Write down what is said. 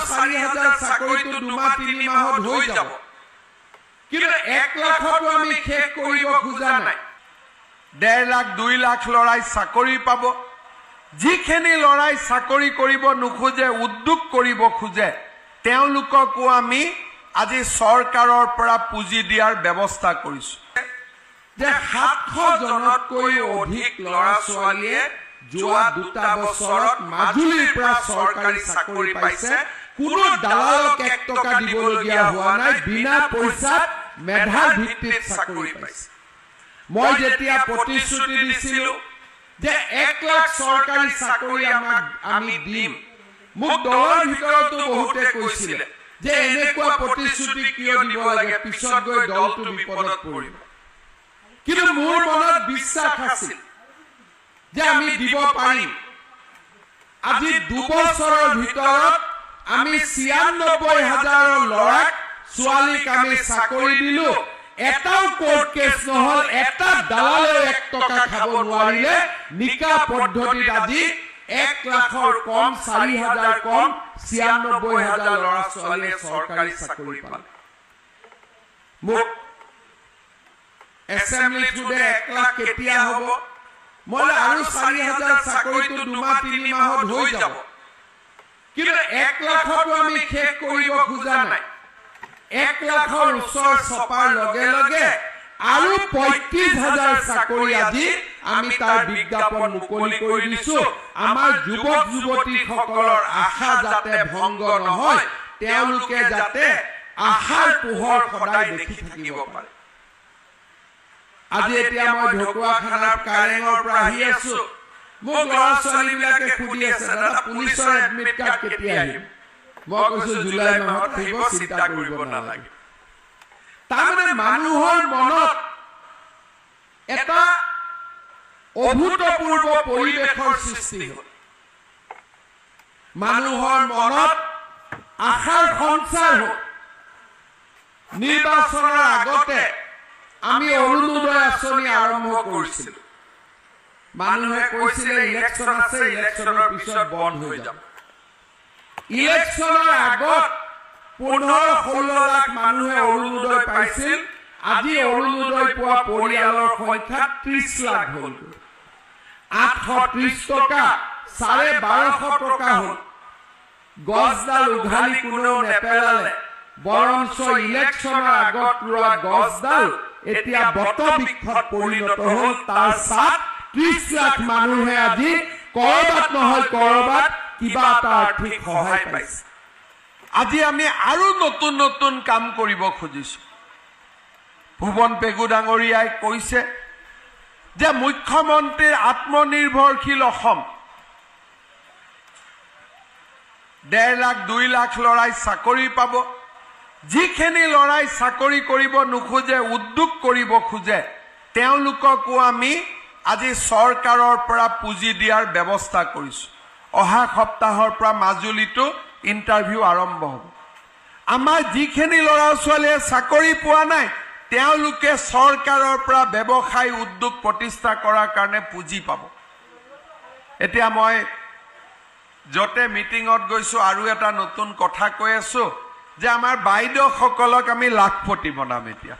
4,000 চাকৰিটো 2-3 মাহত হৈ যাব কিন্তু 1 লাখটো আমি শেষ কৰিব খোজা নাই 1.5 লাখ 2 লাখ লৰাই চাকৰি পাব যিখিনি লৰাই চাকৰি কৰিব নোখোজে উদ্যোগ কৰিব খোজে তেওঁলোককো আমি আজি চৰকাৰৰ পৰা পুঁজি দিয়াৰ ব্যৱস্থা কৰিছো যে 700 জনতকৈ অধিক লৰা ছোৱালীয়ে যোৱা 2টা বছৰত মাজুলীৰ পৰা চৰকাৰী চাকৰি পাইছে কোনো দালালক 1 টকা দিবলগীয়া হোৱা নাই বিনা পইচাত মেধাৰ ভিত্তিত চাকৰি পাইছে মই যেতিয়া প্ৰতিশ্ৰুতি দিছিলো যে 1 লাখ চৰকাৰী চাকৰি আমি দিম মোক দলৰ ভিতৰতো বহুতে কৈছিল যে এনেকুৱা প্ৰতিশ্ৰুতি কিয় দিব লাগে পিছত গৈ দলটো বিপদত পৰিব কিন্তু মোৰ মনত বিশ্বাস আছিল যে আমি দিব পাৰিম আজি 2 বছৰৰ ভিতৰত আমি 96,000 লৰাক ছোৱালীক আমি চাকৰি দিলো এটাও কোৰ্ট কেছ নহল এটা দালালে 1 টকা খাব নোৱাৰিলে নিকা পদ্ধতিত আজি 1 লাখৰ কম 4,000 কম 96,000 লৰা ছোৱালীয়ে চৰকাৰী চাকৰি পালে মোক এছেম্বলি টুডে 1 লাখ কেতিয়া হ'ব মই আৰু 4,000 চাকৰিটো 2-3 মাহত হৈ যাব কিন্তু 1 লাখটো আমি শেষ কৰিব খোজা নাই 1 লাখৰ ওচৰ চপাৰ লগে লগে আৰু 35,000 চাকৰি আজি আমি তাৰ বিজ্ঞাপন মুকলি কৰি দিছো আমাৰ যুৱক যুৱতীসকলৰ আশা যাতে ভংগ নহয় তেওঁলোকে যাতে আশাৰ পোহৰ সদায় দেখি থাকিব পাৰে আজি এতিয়া মই ঢকুৱাখানাৰ কাৰেঙৰ পৰা আহি আছো মোক ল'ৰা ছোৱালীবিলাকে সুধি আছে দাদা পুলিচৰ এডমিট কাৰ্ড কেতিয়া আহিব মই কৈছো জুলাই মাহত আহিব চিন্তা কৰিব নালাগে তাৰমানে মানুহৰ মনত এটা অভূতপূৰ্ব পৰিৱেশৰ সৃষ্টি হ'ল মানুহৰ মনত আশাৰ সঞ্চাৰ হ'ল নিৰ্বাচনৰ আগতে আমি অৰুণোদয় আঁচনি আৰম্ভ কৰিছিলো মানুহে কৈছিলে ইলেকশ্যন আছে ইলেকশ্যনৰ পিছত বন্ধ হৈ যাব ইলেকশ্যনৰ আগত 15-16 লাখ মানুহে অৰুণোদয় পাইছিল আজি অৰুণোদয় পোৱা পৰিয়ালৰ সংখ্যা 30 লাখ হ'ল 830 টকা 1250 টকা হ'ল গছডাল উঘালি কোনেও নেপেলালে বৰঞ্চ ইলেকশ্যনৰ আগত ৰোৱা গছডাল এতিয়া বটবৃক্ষত পৰিণত হ'ল তাৰ সাত 30 লাখ মানুহে আজি কৰবাত নহয় কৰবাত কিবা এটা আৰ্থিক সহায় পাইছে আজি আমি আৰু নতুন নতুন কাম কৰিব খুজিছো ভুৱন পেগু ডাঙৰীয়াই কৈছে যে মুখ্যমন্ত্ৰীৰ আত্মনিৰ্ভৰশীল অসম 1.5 লাখ 2 লাখ লৰাই চাকৰি পাব যিখিনি লৰাই চাকৰি কৰিব নোখোজে উদ্যোগ কৰিব খোজে তেওঁলোককো আমি আজি চৰকাৰৰ পৰা পুঁজি দিয়াৰ ব্যৱস্থা কৰিছো অহা সপ্তাহৰ পৰা মাজুলীটো ইন্টাৰভিউ আৰম্ভ হ'ব আমাৰ যিখিনি লৰা ছোৱালীয়ে চাকৰি পোৱা নাই তেওঁলোকে চৰকাৰৰ পৰা ব্যৱসায় উদ্যোগ প্ৰতিষ্ঠা কৰাৰ কাৰণে পুঁজি পাব এতিয়া মই যতে মিটিঙত গৈছো আৰু এটা নতুন কথা কৈ আছো যে আমাৰ বাইদেউসকলক আমি লাখপতি বনাম এতিয়া